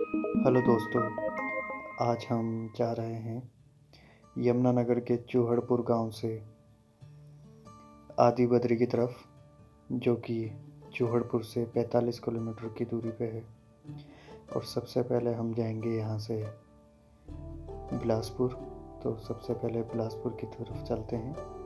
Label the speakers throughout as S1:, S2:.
S1: Hello दोस्तों, आज हम जा रहे हैं यमुनानगर के चूहड़पुर गांव से आदि बद्री की तरफ, जो कि चूहड़पुर से 45 किलोमीटर की दूरी पे है। और सबसे पहले हम जाएंगे यहाँ से बिलासपुर। तो सबसे पहले बिलासपुर की तरफ चलते हैं।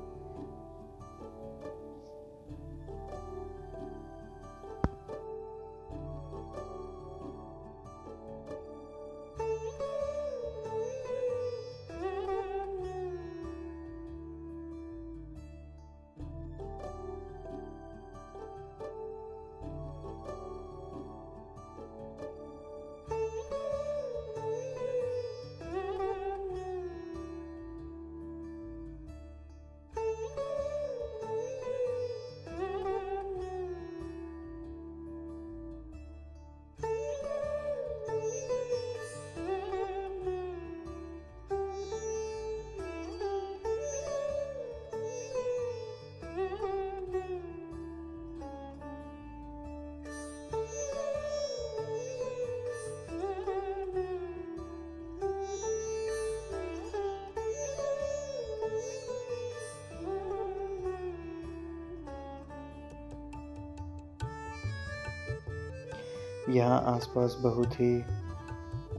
S1: यहाँ आसपास बहुत ही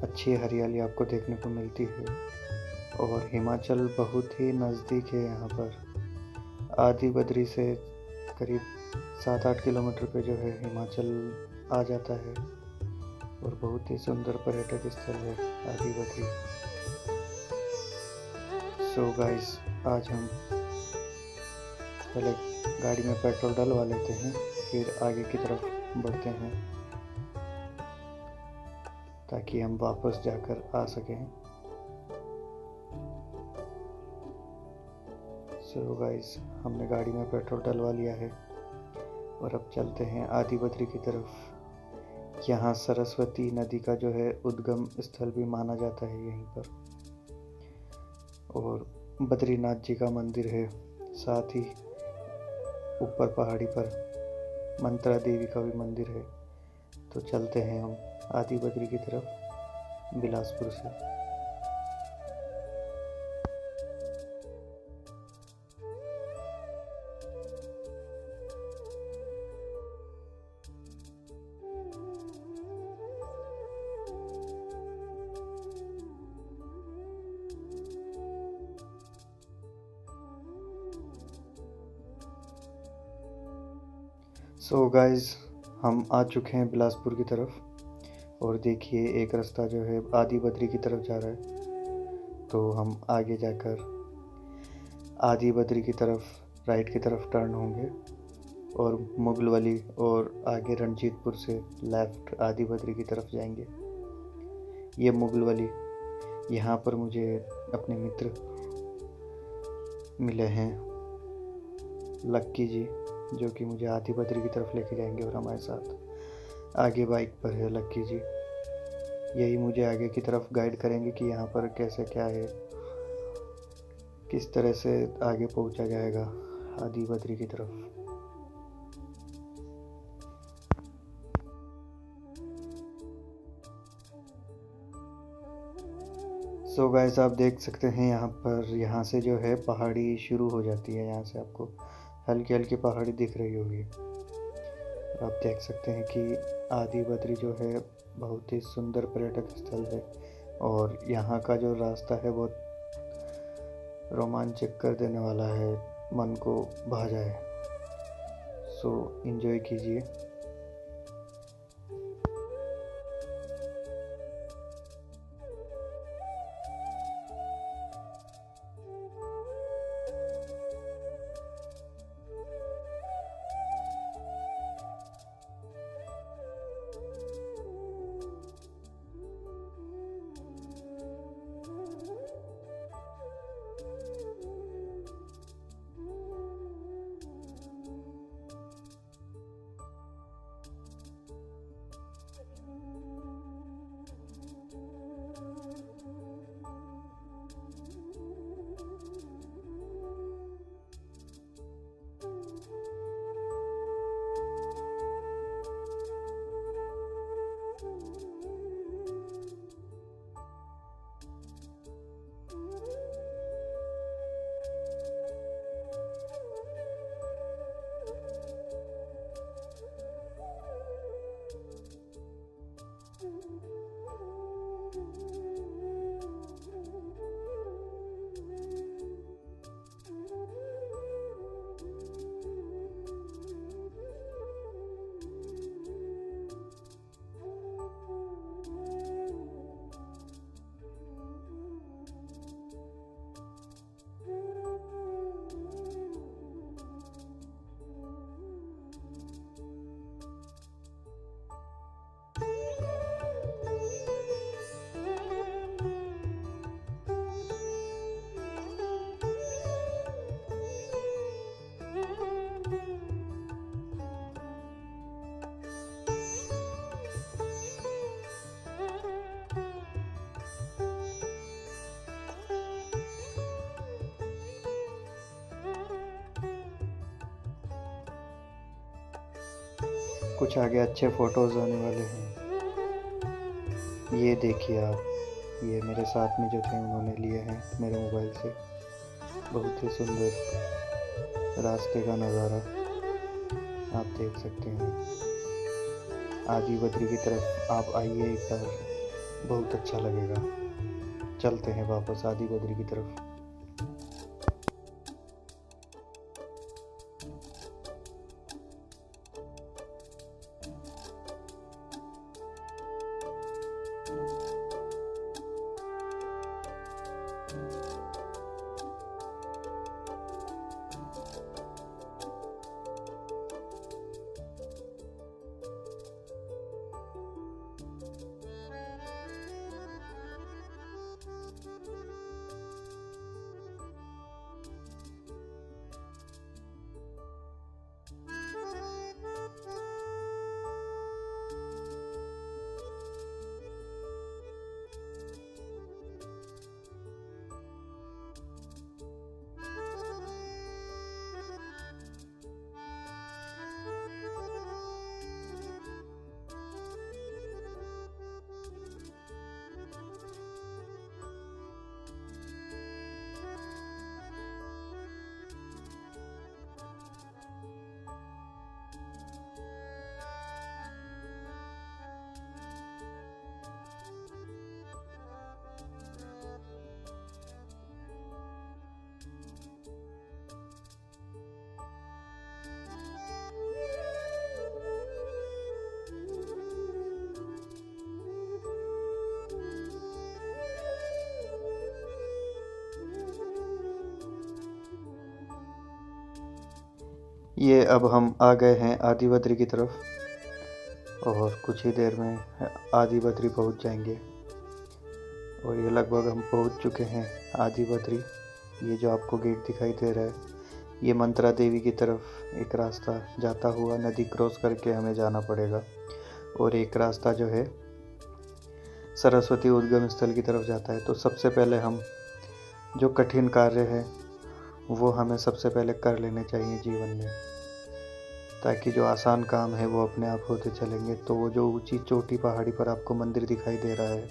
S1: अच्छी हरियाली आपको देखने को मिलती है और हिमाचल बहुत ही नज़दीक है। यहाँ पर आदि बद्री से करीब 7-8 किलोमीटर पे जो है हिमाचल आ जाता है और बहुत ही सुंदर पर्यटक स्थल है आदि बद्री। सो गाइस, आज हम पहले गाड़ी में पेट्रोल डलवा लेते हैं, फिर आगे की तरफ बढ़ते हैं ताकि हम वापस जाकर आ सकें। सो गाइस, हमने गाड़ी में पेट्रोल डलवा लिया है और अब चलते हैं आदि बद्री की तरफ। यहाँ सरस्वती नदी का जो है उद्गम स्थल भी माना जाता है यहीं पर, और बद्रीनाथ जी का मंदिर है। साथ ही ऊपर पहाड़ी पर मंत्रा देवी का भी मंदिर है। तो चलते हैं हम आदि बद्री की तरफ बिलासपुर से। सो गाइस, हम आ चुके हैं बिलासपुर की तरफ और देखिए एक रास्ता जो है आदि बद्री की तरफ जा रहा है। तो हम आगे जाकर आदि बद्री की तरफ राइट की तरफ टर्न होंगे और मुगलवली और आगे रणजीतपुर से लेफ्ट आदि बद्री की तरफ जाएंगे। ये मुगलवली, यहाँ पर मुझे अपने मित्र मिले हैं, लक्की जी, जो कि मुझे आदि बद्री की तरफ लेके जाएंगे। और हमारे साथ आगे बाइक पर है लक्की जी। यही मुझे आगे की तरफ गाइड करेंगे कि यहाँ पर कैसे क्या है, किस तरह से आगे पहुँचा जाएगा आदि बद्री की तरफ। सो गाइस, आप देख सकते हैं यहाँ से जो है पहाड़ी शुरू हो जाती है। यहाँ से आपको हल्की हल्की पहाड़ी दिख रही होगी। आप देख सकते हैं कि आदि बद्री जो है बहुत ही सुंदर पर्यटक स्थल है और यहाँ का जो रास्ता है बहुत रोमांचक कर देने वाला है, मन को भा जाए। सो एंजॉय कीजिए। कुछ आगे अच्छे फ़ोटोज़ आने वाले हैं। ये देखिए आप, ये मेरे साथ में जो थे उन्होंने लिए हैं मेरे मोबाइल से। बहुत ही सुंदर रास्ते का नज़ारा आप देख सकते हैं। आदि बद्री की तरफ आप आइए एक बार, बहुत अच्छा लगेगा। चलते हैं वापस आदि बद्री की तरफ। ये अब हम आ गए हैं आदि बद्री की तरफ और कुछ ही देर में आदि बद्री पहुंच जाएंगे। और ये लगभग हम पहुंच चुके हैं आदि बद्री। ये जो आपको गेट दिखाई दे रहा है, ये मंत्रा देवी की तरफ एक रास्ता जाता हुआ नदी क्रॉस करके हमें जाना पड़ेगा। और एक रास्ता जो है सरस्वती उद्गम स्थल की तरफ जाता है। तो सबसे पहले हम जो कठिन कार्य है वो हमें सबसे पहले कर लेने चाहिए जीवन में, ताकि जो आसान काम है वो अपने आप होते चलेंगे। तो वो जो ऊंची चोटी पहाड़ी पर आपको मंदिर दिखाई दे रहा है,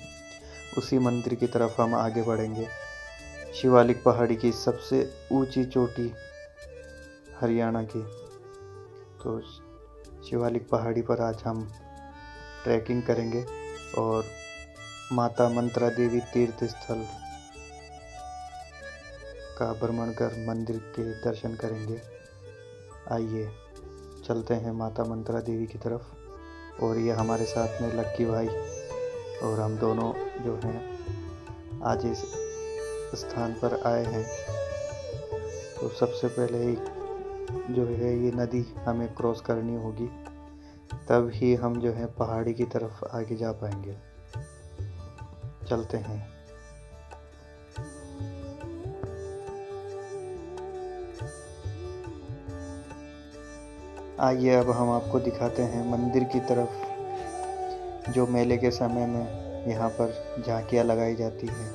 S1: उसी मंदिर की तरफ हम आगे बढ़ेंगे। शिवालिक पहाड़ी की सबसे ऊंची चोटी हरियाणा की। तो शिवालिक पहाड़ी पर आज हम ट्रैकिंग करेंगे और माता मंत्रा देवी तीर्थ स्थल का भ्रमण कर मंदिर के दर्शन करेंगे। आइए चलते हैं माता मंत्रा देवी की तरफ। और ये हमारे साथ में लक्की भाई और हम दोनों जो हैं आज इस स्थान पर आए हैं। तो सबसे पहले ही जो है ये नदी हमें क्रॉस करनी होगी, तब ही हम जो है पहाड़ी की तरफ आगे जा पाएंगे। चलते हैं। आइए अब हम आपको दिखाते हैं मंदिर की तरफ। जो मेले के समय में यहाँ पर झांकियाँ लगाई जाती हैं,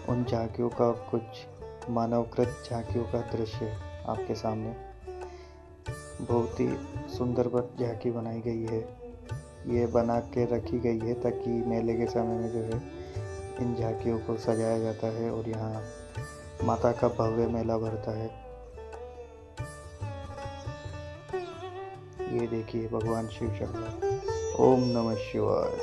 S1: उन झांकियों का कुछ मानवकृत झांकियों का दृश्य आपके सामने। बहुत ही सुंदर झांकी बनाई गई है। ये बना के रखी गई है ताकि मेले के समय में जो है इन झांकियों को सजाया जाता है और यहाँ माता का भव्य मेला भरता है। ये देखिए भगवान शिव शंकर। ओम नमः शिवाय।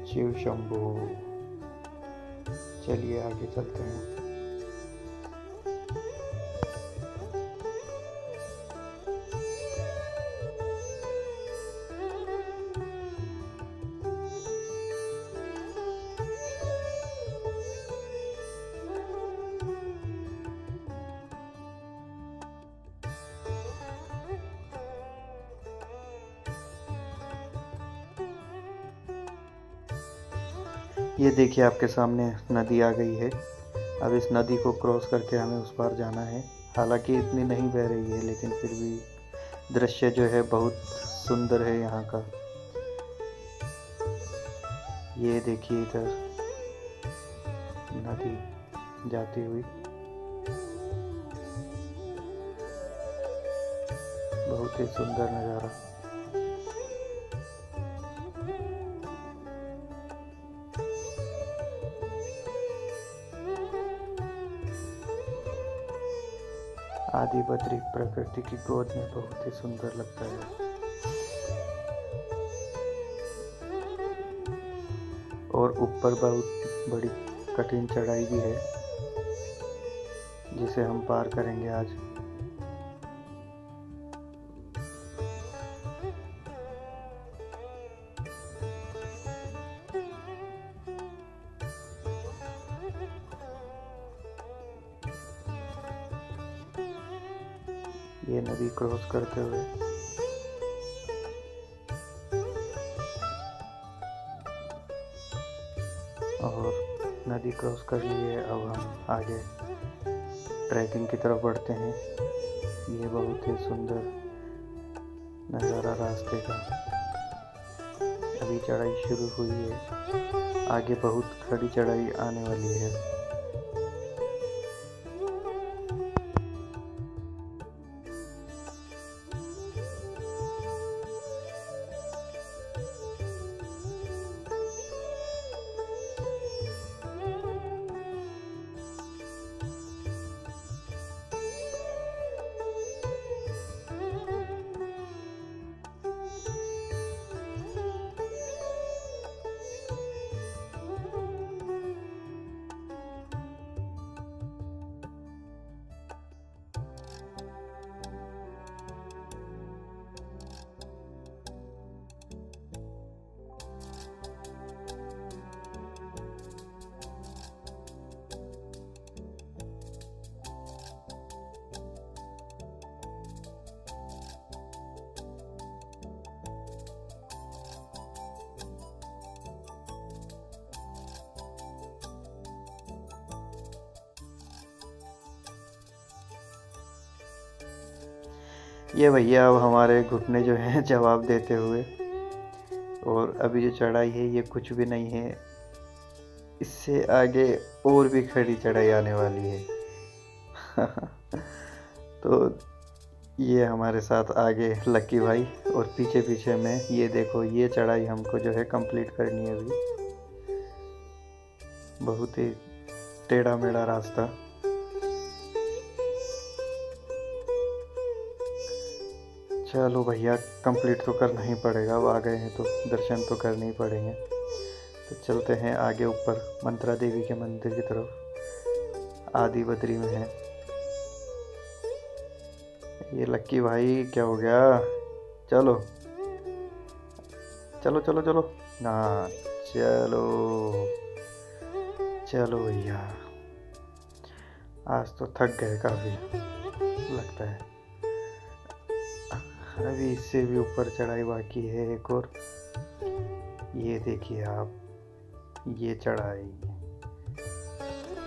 S1: शिव शंभो। चलिए आगे चलते हैं। ये देखिए आपके सामने नदी आ गई है। अब इस नदी को क्रॉस करके हमें उस पार जाना है। हालांकि इतनी नहीं बह रही है, लेकिन फिर भी दृश्य जो है बहुत सुंदर है यहाँ का। ये देखिए इधर नदी जाती हुई। बहुत ही सुंदर नज़ारा। आदि बद्री प्रकृति की गोद में बहुत ही सुंदर लगता है। और ऊपर बहुत बड़ी कठिन चढ़ाई भी है जिसे हम पार करेंगे आज। ये नदी क्रॉस करते हुए और नदी क्रॉस कर लिए। अब हम आगे ट्रैकिंग की तरफ बढ़ते हैं। ये बहुत ही सुंदर नज़ारा रास्ते का। अभी चढ़ाई शुरू हुई है, आगे बहुत खड़ी चढ़ाई आने वाली है। ये भैया अब हमारे घुटने जो हैं जवाब देते हुए। और अभी जो चढ़ाई है ये कुछ भी नहीं है, इससे आगे और भी खड़ी चढ़ाई आने वाली है। तो ये हमारे साथ आगे लक्की भाई और पीछे पीछे में ये देखो, ये चढ़ाई हमको जो है कंप्लीट करनी है अभी। बहुत ही टेढ़ा मेढ़ा रास्ता। चलो भैया, कंप्लीट तो करना ही पड़ेगा, अब आ गए हैं तो दर्शन तो करने ही पड़ेंगे। तो चलते हैं आगे ऊपर मंत्रा देवी के मंदिर की तरफ, आदि बद्री में है। ये लक्की भाई क्या हो गया? चलो चलो चलो चलो ना, चलो चलो भैया, आज तो थक गए काफ़ी लगता है। अभी इससे भी ऊपर चढ़ाई बाकी है एक और। ये देखिए आप, ये चढ़ाई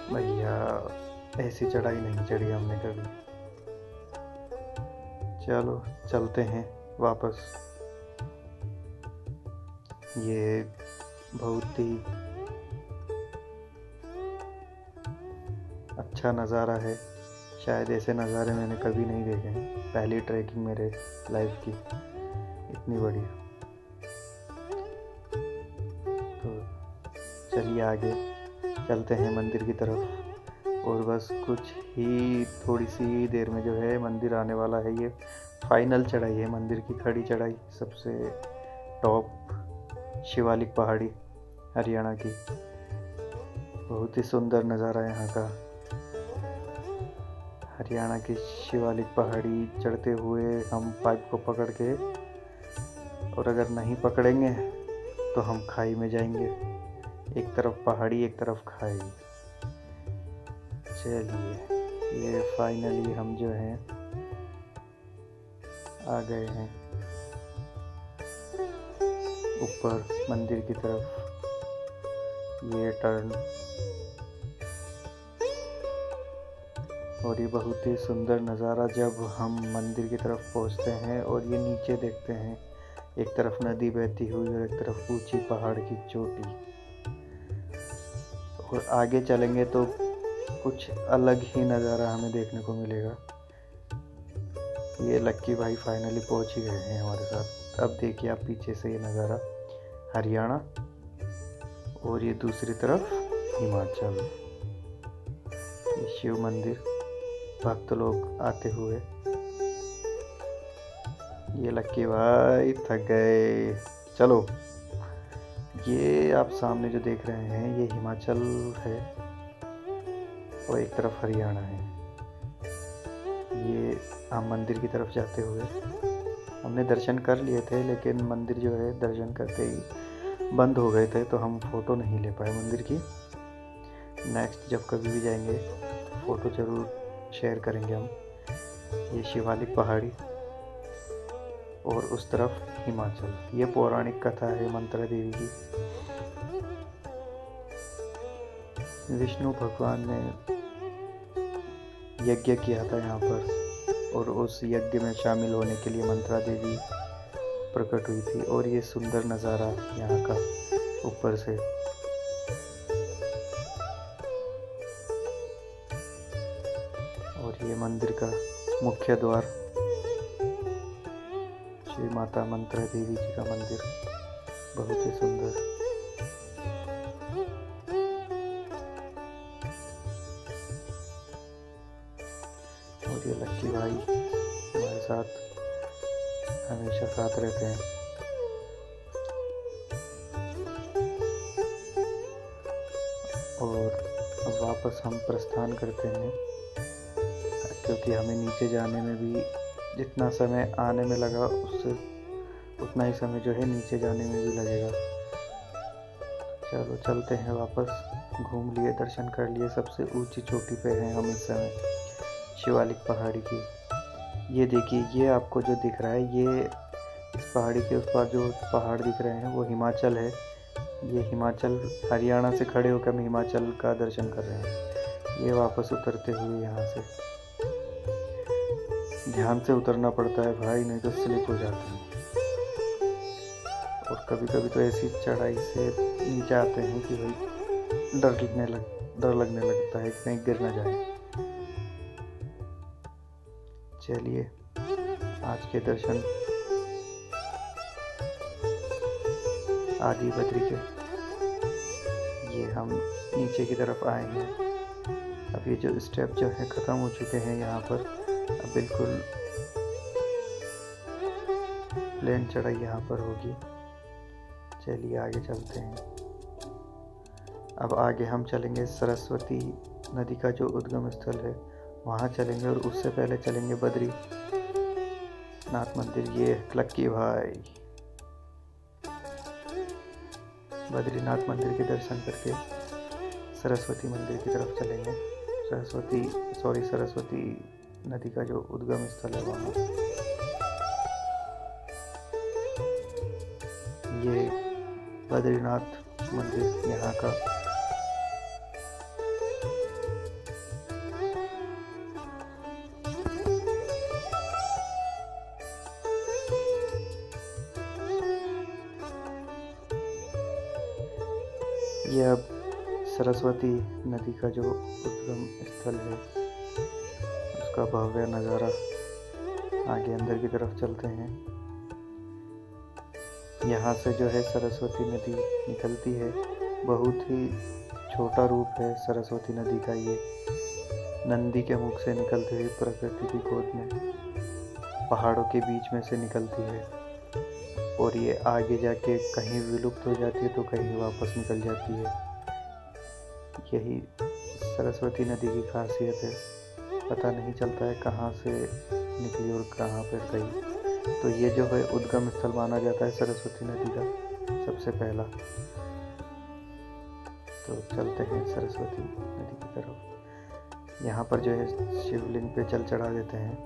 S1: भैया, ऐसी चढ़ाई नहीं चढ़ी हमने कभी। चलो चलते हैं वापस। ये बहुत ही अच्छा नज़ारा है, शायद ऐसे नज़ारे मैंने कभी नहीं देखे हैं। पहली ट्रैकिंग मेरे लाइफ की इतनी बढ़िया। तो चलिए आगे चलते हैं मंदिर की तरफ। और बस कुछ ही थोड़ी सी देर में जो है मंदिर आने वाला है। ये फाइनल चढ़ाई है मंदिर की, खड़ी चढ़ाई, सबसे टॉप शिवालिक पहाड़ी हरियाणा की। बहुत ही सुंदर नज़ारा यहाँ का। हरियाणा की शिवालिक पहाड़ी चढ़ते हुए हम पाइप को पकड़ के, और अगर नहीं पकड़ेंगे तो हम खाई में जाएंगे। एक तरफ पहाड़ी एक तरफ खाई। चलिए, ये फाइनली हम जो हैं आ गए हैं ऊपर मंदिर की तरफ। ये टर्न, और ये बहुत ही सुंदर नज़ारा जब हम मंदिर की तरफ पहुंचते हैं और ये नीचे देखते हैं। एक तरफ नदी बहती हुई और एक तरफ ऊंची पहाड़ की चोटी। और आगे चलेंगे तो कुछ अलग ही नज़ारा हमें देखने को मिलेगा। ये लक्की भाई फाइनली पहुंच ही गए हैं हमारे साथ। अब देखिए आप पीछे से ये नज़ारा हरियाणा और ये दूसरी तरफ हिमाचल, ये शिव मंदिर, भक्त लोग आते हुए। ये लक्की भाई थक गए। चलो, ये आप सामने जो देख रहे हैं ये हिमाचल है और एक तरफ हरियाणा है। ये हम मंदिर की तरफ जाते हुए, हमने दर्शन कर लिए थे लेकिन मंदिर जो है दर्शन करते ही बंद हो गए थे, तो हम फ़ोटो नहीं ले पाए मंदिर की। नेक्स्ट जब कभी भी जाएंगे फ़ोटो ज़रूर शेयर करेंगे हम। ये शिवालिक पहाड़ी और उस तरफ हिमाचल। ये पौराणिक कथा है मंत्रा देवी की। विष्णु भगवान ने यज्ञ किया था यहाँ पर, और उस यज्ञ में शामिल होने के लिए मंत्रा देवी प्रकट हुई थी। और ये सुंदर नज़ारा यहाँ का ऊपर से, और ये मंदिर का मुख्य द्वार, श्री माता मंत्रा देवी जी का मंदिर, बहुत ही सुंदर। और ये लक्की भाई हमारे साथ हमेशा साथ रहते हैं। और अब वापस हम प्रस्थान करते हैं, क्योंकि हमें नीचे जाने में भी जितना समय आने में लगा उससे उतना ही समय जो है नीचे जाने में भी लगेगा। चलो चलते हैं वापस। घूम लिए, दर्शन कर लिए। सबसे ऊंची चोटी पे हैं हम इस समय, शिवालिक पहाड़ी की। ये देखिए, ये आपको जो दिख रहा है, ये इस पहाड़ी के उस पार जो पहाड़ दिख रहे हैं वो हिमाचल है। ये हिमाचल, हरियाणा से खड़े होकर हम हिमाचल का दर्शन कर रहे हैं। ये वापस उतरते हुए यहाँ से ध्यान से उतरना पड़ता है भाई, नहीं तो स्लिप हो जाते हैं। और कभी कभी तो ऐसी चढ़ाई से नीचे आते हैं कि भाई डर लगने लगता है कि कहीं गिर ना जाए। चलिए, आज के दर्शन आदि बद्री के, ये हम नीचे की तरफ आए हैं। अब ये जो स्टेप जो है ख़त्म हो चुके हैं यहाँ पर। अब बिल्कुल प्लेन चढ़ाई यहाँ पर होगी। चलिए आगे चलते हैं। अब आगे हम चलेंगे सरस्वती नदी का जो उद्गम स्थल है वहाँ चलेंगे, और उससे पहले चलेंगे बद्री नाथ मंदिर। ये लक्की भाई बद्रीनाथ मंदिर के दर्शन करके सरस्वती मंदिर की तरफ चलेंगे। सरस्वती नदी का जो उद्गम स्थल है वहाँ। ये बद्रीनाथ मंदिर यहाँ का। यह अब सरस्वती नदी का जो उद्गम स्थल है उसका भव्य नज़ारा। आगे अंदर की तरफ चलते हैं। यहाँ से जो है सरस्वती नदी निकलती है। बहुत ही छोटा रूप है सरस्वती नदी का। ये नंदी के मुख से निकलते हुए प्रकृति की गोद में पहाड़ों के बीच में से निकलती है, और ये आगे जाके कहीं विलुप्त हो जाती है तो कहीं वापस निकल जाती है। यही सरस्वती नदी की खासियत है, पता नहीं चलता है कहाँ से निकली और कहाँ पर गई। तो ये जो है उद्गम स्थल माना जाता है सरस्वती नदी का सबसे पहला। तो चलते हैं सरस्वती नदी की तरफ। यहाँ पर जो है शिवलिंग पे जल चढ़ा देते हैं।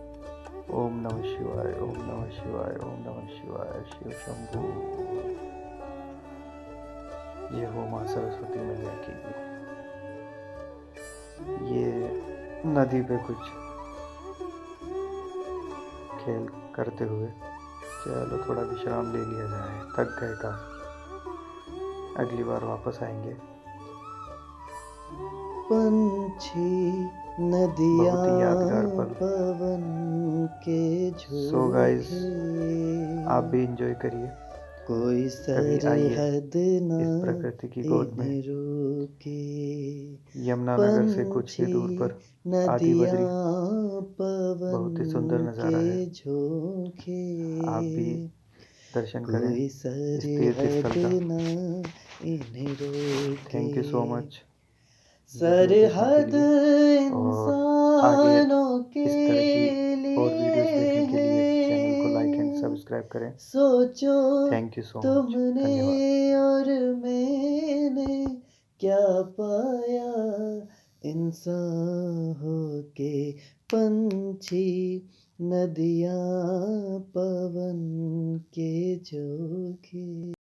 S1: ओम नमः शिवाय, ओम नमः शिवाय, ओम नमः शिवाय, शिव शंभू। ये हो माँ सरस्वती मैया की। ये नदी पे कुछ खेल करते हुए, चलो थोड़ा विश्राम ले लिया जाए, थक गए काफी। अगली बार वापस आएंगे। पंछी नदियाँ
S2: बहुत ही यादगार पल।
S1: पवन के
S2: सो गाइस,
S1: झोंके,
S2: आप भी इंजॉय करिए।
S1: कोई
S2: कभी आइए
S1: सरहद ना
S2: इस प्रकृति की गोद में।
S1: इन्हें रोके,
S2: यमुनानगर से कुछ ही दूर
S1: पंछी
S2: पर आदि
S1: नदियाँ
S2: बद्री
S1: पवन
S2: बहुत ही सुंदर नज़ारा है।
S1: के झोंके,
S2: आप भी दर्शन करें
S1: कोई
S2: इस तीर्थ स्थल
S1: सरहद
S2: का।
S1: ना इन्हें रोके।
S2: Thank you so much video देखने के
S1: सरहद
S2: लिए, और आगे
S1: इंसानों के
S2: इस तरह की और वीडियोस देखने के लिए चैनल को लाइक एंड
S1: लिए,
S2: सब्सक्राइब करें।
S1: सोचो
S2: थैंक यू सो मच,
S1: तुमने
S2: धन्यवाद।
S1: और मैंने क्या पाया, इंसान होके पंछी नदियाँ पवन के झोंके।